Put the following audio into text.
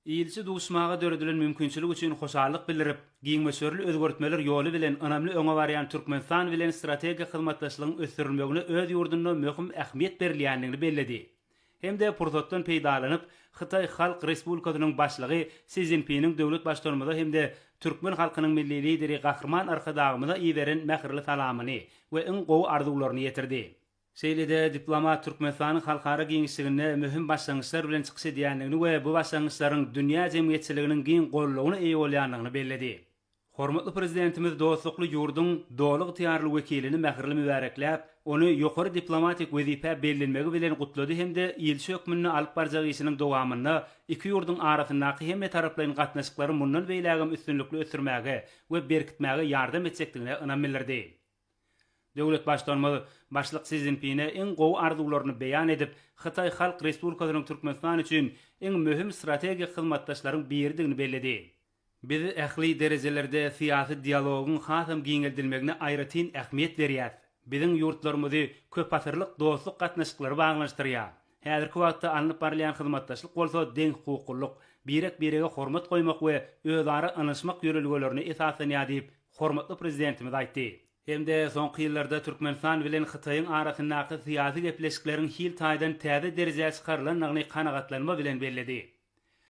İlçi duşmaga döredilen mümkinçilik üçin hoşallyk bildirip, giňmeşörli özgörtmeler ýoly bilen önämli öňe barýan Türkmenistan bilen strategik hyzmatdaşlygyň ösdürilmegine öz ýurdunda möhüm ähmiýet berilýändigini belledi. Hemde pursatdan peýdalanyp, Hytaý Halk Respublikasynyň başlygy Xi Jinping'in döwlet başlanmada hemde Türkmen halkynyň milli lideri Gahrman Arkadagymyza iýeren mähirli salamyny we iň gowy arzuwlaryny ýetirdi. Şeýlede diplomat Türkmenistanyň halkara giňişligine möhüm başlangyçlar bilen çykyş edýändigini we bu başlangyçlaryň dünýä jemgyýetçiliginiň giň gollawyna eýe bolýandygyny belledi. Hormatly prezidentimiz dostlukly ýurdun dowluk tiýarly wekilini mähirli mübarekläp, onu ýokary diplomatik wezipe bellenmegi bilen gutlady hemde ýylşy hökmüni alyp barjak işiniň dowamyny iki ýurdun arasyndaky hemme taraplaryň gatnaşyklary mundan beýlägem üstünlikli ösürmäge we berkitmäge ýardam etjekdigine ynam bildirdi. Döwlet başlanmaly başlyk Xi Jinping'e iň gowy arzuwlaryny beýan edip, Hytaý Halk Respublikasynyň Türkmenistan üçin iň möhüm strategik hyzmatdaşlaryň biridigini belledi. Biz ähli derejelerde syýasy dialogyň hasam giňeldilmegine aýratyn ähmiýet berýär. Biziň ýurtlarymyzy köp asyrlyk dostluk gatnaşyklary baglanyşdyrýar. Häzirki wagtda alınıp barlayan hyzmatdaşlyk bolsa deň hukukluk, birek-birege hormat goýmak we özara anyşmak ýörelgelerini esaslanýar diýip hormatly prezidentimiz aýtdy. Hemde soňky ýyllarda Türkmenistan bilen Hytaýyň arasyndaky syýasy gepleşikleriň hil taýdan täze derejäge çykarylanmagyny kanagatlanma bilen belledi.